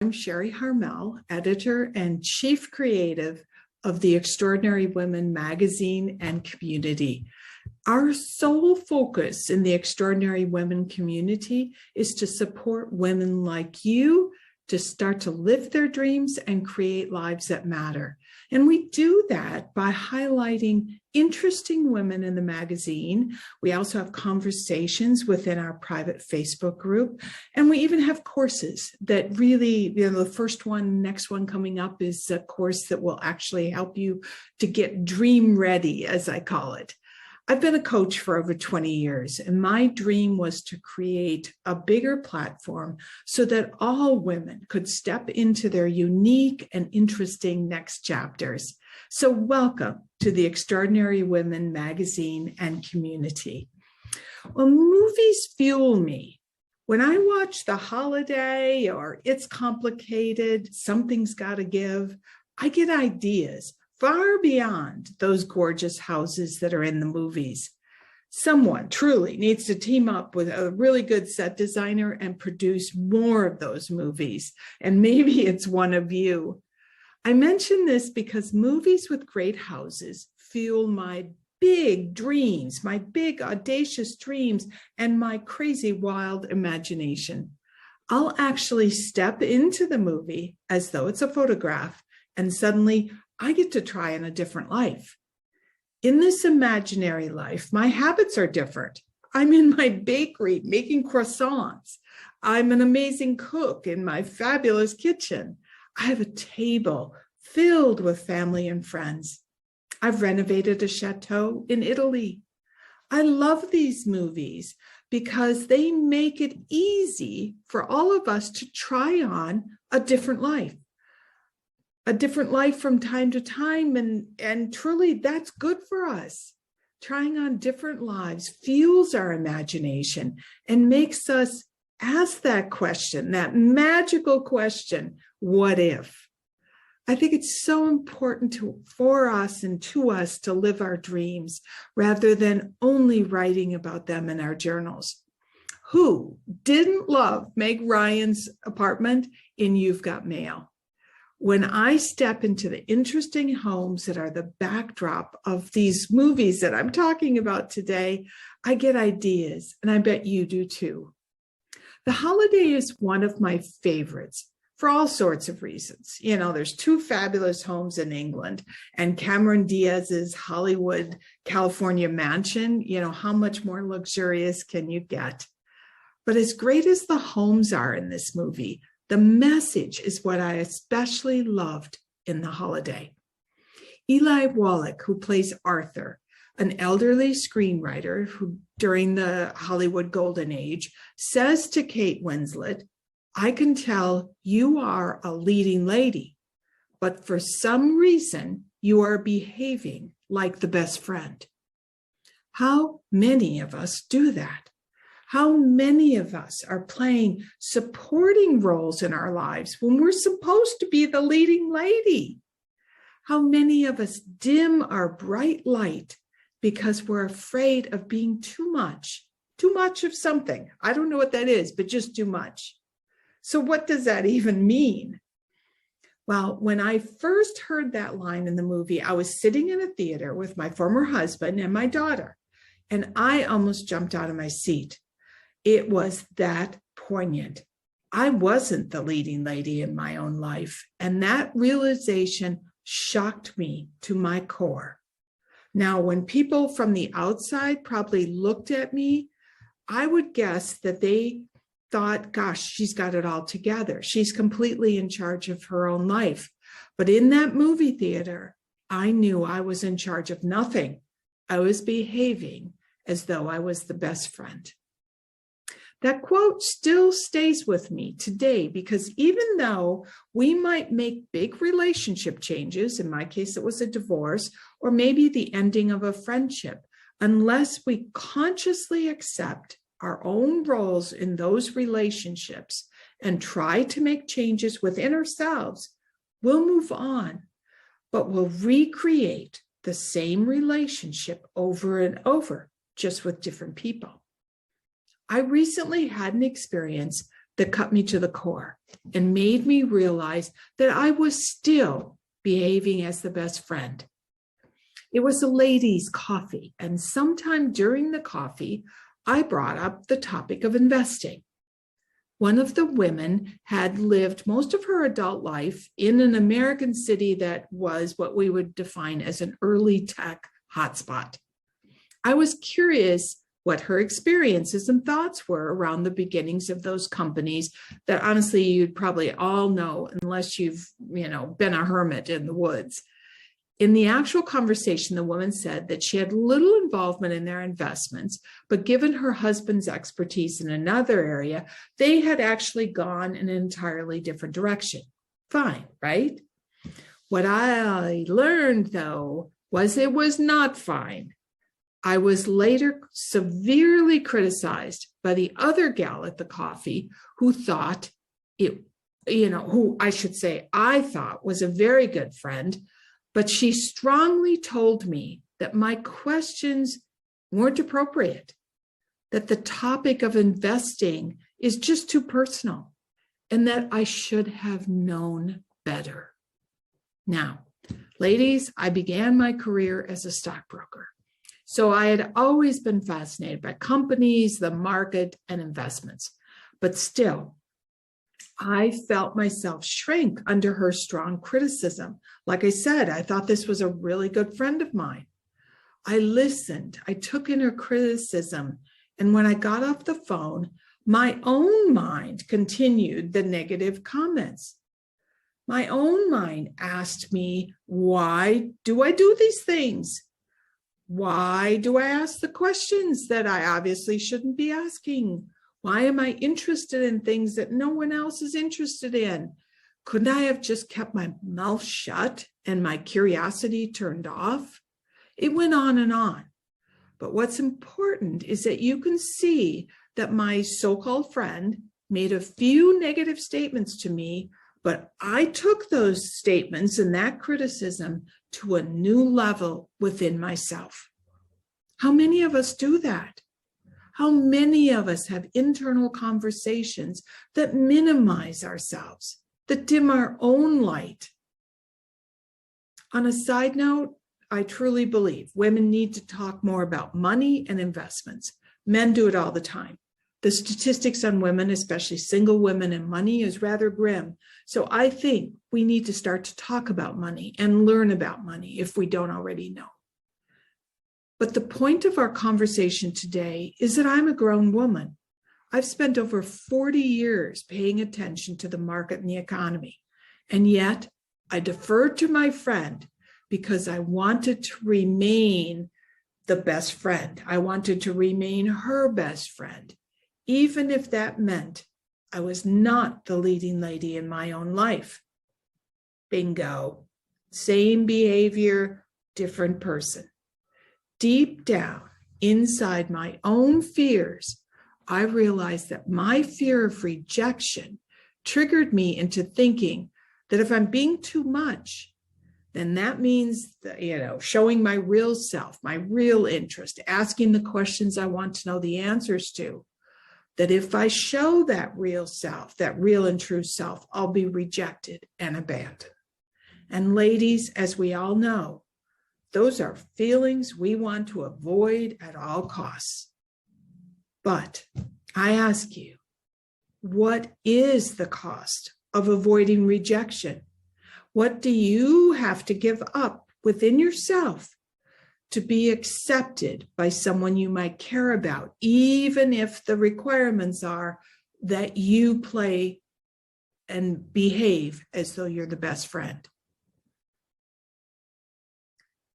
I'm Sherry Harmel, editor and chief creative of the Extraordinary Women magazine and community. Our sole focus in the Extraordinary Women community is to support women like you to start to live their dreams and create lives that matter. And we do that by highlighting interesting women in the magazine. We also have conversations within our private Facebook group. And we even have courses that really, the first one, next one coming up is a course that will actually help you to get dream ready, as I call it. I've been a coach for over 20 years, and my dream was to create a bigger platform so that all women could step into their unique and interesting next chapters. So welcome to the Extraordinary Women magazine and community. Well, movies fuel me. When I watch The Holiday or It's Complicated, Something's Gotta Give, I get ideas far beyond those gorgeous houses that are in the movies. Someone truly needs to team up with a really good set designer and produce more of those movies. And maybe it's one of you. I mention this because movies with great houses fuel my big dreams, my big audacious dreams, and my crazy wild imagination. I'll actually step into the movie as though it's a photograph, and suddenly I get to try on a different life. In this imaginary life, my habits are different. I'm in my bakery making croissants. I'm an amazing cook in my fabulous kitchen. I have a table filled with family and friends. I've renovated a chateau in Italy. I love these movies because they make it easy for all of us to try on a different life. A different life from time to time, and truly that's good for us. Trying on different lives fuels our imagination and makes us ask that question, that magical question, what if? I think it's so important for us and to us to live our dreams rather than only writing about them in our journals. Who didn't love Meg Ryan's apartment in You've Got Mail? When I step into the interesting homes that are the backdrop of these movies that I'm talking about today, I get ideas, and I bet you do too. The Holiday is one of my favorites for all sorts of reasons. You know, there's two fabulous homes in England, and Cameron Diaz's Hollywood, California mansion. You know, how much more luxurious can you get? But as great as the homes are in this movie, the message is what I especially loved in The Holiday. Eli Wallach, who plays Arthur, an elderly screenwriter who during the Hollywood Golden Age, says to Kate Winslet, "I can tell you are a leading lady, but for some reason you are behaving like the best friend." How many of us do that? How many of us are playing supporting roles in our lives when we're supposed to be the leading lady? How many of us dim our bright light because we're afraid of being too much of something? I don't know what that is, but just too much. So what does that even mean? Well, when I first heard that line in the movie, I was sitting in a theater with my former husband and my daughter, and I almost jumped out of my seat. It was that poignant. I wasn't the leading lady in my own life, and that realization shocked me to my core. Now, when people from the outside probably looked at me, I would guess that they thought, gosh, she's got it all together. She's completely in charge of her own life. But in that movie theater, I knew I was in charge of nothing. I was behaving as though I was the best friend. That quote still stays with me today because even though we might make big relationship changes, in my case, it was a divorce, or maybe the ending of a friendship, unless we consciously accept our own roles in those relationships and try to make changes within ourselves, we'll move on, but we'll recreate the same relationship over and over, just with different people. I recently had an experience that cut me to the core and made me realize that I was still behaving as the best friend. It was a ladies' coffee, and sometime during the coffee, I brought up the topic of investing. One of the women had lived most of her adult life in an American city that was what we would define as an early tech hotspot. I was curious what her experiences and thoughts were around the beginnings of those companies that honestly you'd probably all know unless you've, been a hermit in the woods. In the actual conversation, the woman said that she had little involvement in their investments, but given her husband's expertise in another area, they had actually gone in an entirely different direction. Fine, right? What I learned, though, was it was not fine. I was later severely criticized by the other gal at the coffee who thought I thought was a very good friend, but she strongly told me that my questions weren't appropriate, that the topic of investing is just too personal, and that I should have known better. Now, ladies, I began my career as a stockbroker. So I had always been fascinated by companies, the market, and investments. But still, I felt myself shrink under her strong criticism. Like I said, I thought this was a really good friend of mine. I listened, I took in her criticism, and when I got off the phone, my own mind continued the negative comments. My own mind asked me, why do I do these things? Why do I ask the questions that I obviously shouldn't be asking? Why am I interested in things that no one else is interested in? Couldn't I have just kept my mouth shut and my curiosity turned off? It went on and on. But what's important is that you can see that my so-called friend made a few negative statements to me, but I took those statements and that criticism to a new level within myself. How many of us do that? How many of us have internal conversations that minimize ourselves, that dim our own light? On a side note, I truly believe women need to talk more about money and investments. Men do it all the time. The statistics on women, especially single women and money, is rather grim. So I think we need to start to talk about money and learn about money if we don't already know. But the point of our conversation today is that I'm a grown woman. I've spent over 40 years paying attention to the market and the economy. And yet I deferred to my friend because I wanted to remain the best friend. I wanted to remain her best friend, even if that meant I was not the leading lady in my own life. Bingo. Same behavior, different person. Deep down, inside my own fears, I realized that my fear of rejection triggered me into thinking that if I'm being too much, then that means that, showing my real self, my real interest, asking the questions I want to know the answers to, that if I show that real self, that real and true self, I'll be rejected and abandoned. And ladies, as we all know, those are feelings we want to avoid at all costs. But I ask you, what is the cost of avoiding rejection? What do you have to give up within yourself to be accepted by someone you might care about, even if the requirements are that you play and behave as though you're the best friend?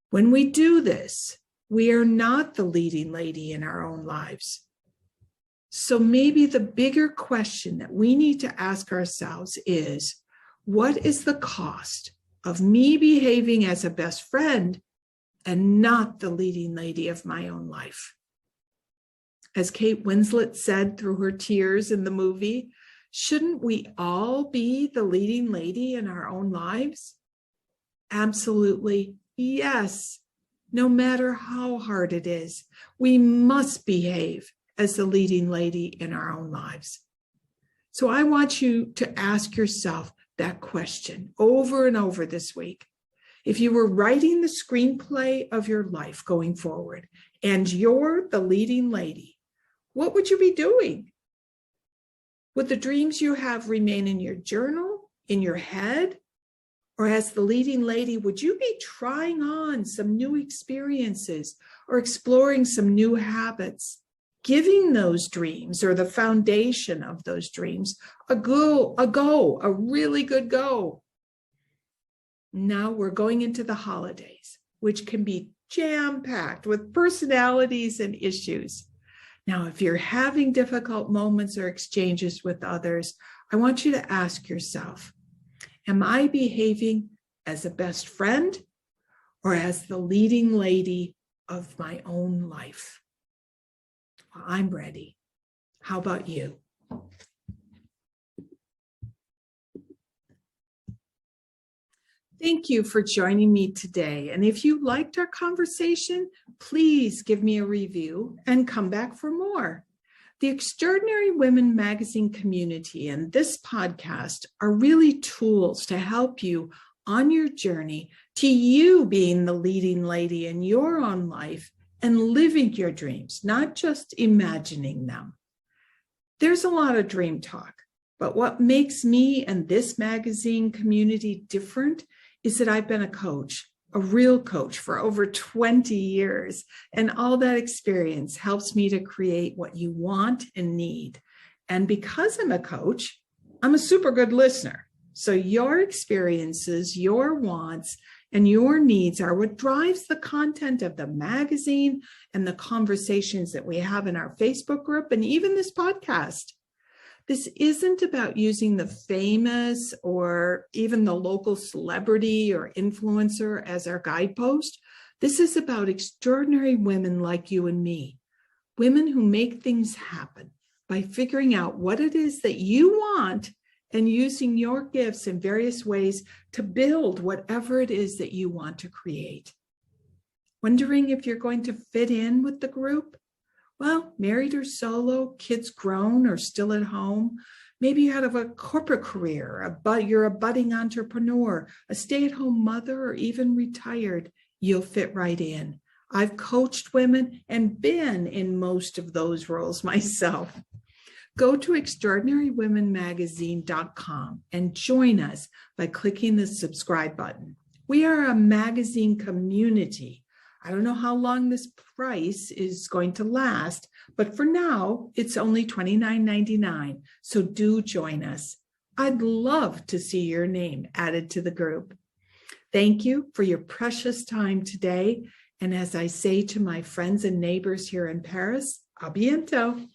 When we do this, we are not the leading lady in our own lives. So maybe the bigger question that we need to ask ourselves is, what is the cost of me behaving as a best friend and not the leading lady of my own life? As Kate Winslet said through her tears in the movie, shouldn't we all be the leading lady in our own lives? Absolutely. Yes, no matter how hard it is, we must behave as the leading lady in our own lives. So I want you to ask yourself that question over and over this week. If you were writing the screenplay of your life going forward and you're the leading lady, what would you be doing? Would the dreams you have remain in your journal, in your head? Or as the leading lady, would you be trying on some new experiences or exploring some new habits, giving those dreams or the foundation of those dreams a really good go? Now we're going into the holidays, which can be jam-packed with personalities and issues. Now, if you're having difficult moments or exchanges with others, I want you to ask yourself, am I behaving as a best friend or as the leading lady of my own life? Well, I'm ready. How about you? Thank you for joining me today. And if you liked our conversation, please give me a review and come back for more. The Extraordinary Women magazine community and this podcast are really tools to help you on your journey to you being the leading lady in your own life and living your dreams, not just imagining them. There's a lot of dream talk, but what makes me and this magazine community different is that I've been a coach, a real coach for over 20 years. And all that experience helps me to create what you want and need. And because I'm a coach, I'm a super good listener. So your experiences, your wants, and your needs are what drives the content of the magazine and the conversations that we have in our Facebook group and even this podcast. This isn't about using the famous or even the local celebrity or influencer as our guidepost. This is about extraordinary women like you and me, women who make things happen by figuring out what it is that you want and using your gifts in various ways to build whatever it is that you want to create. Wondering if you're going to fit in with the group? Well, married or solo, kids grown or still at home. Maybe you have a corporate career, you're a budding entrepreneur, a stay-at-home mother, or even retired. You'll fit right in. I've coached women and been in most of those roles myself. Go to extraordinarywomenmagazine.com and join us by clicking the subscribe button. We are a magazine community. I don't know how long this price is going to last, but for now, it's only $29.99. So do join us. I'd love to see your name added to the group. Thank you for your precious time today. And as I say to my friends and neighbors here in Paris, a bientôt.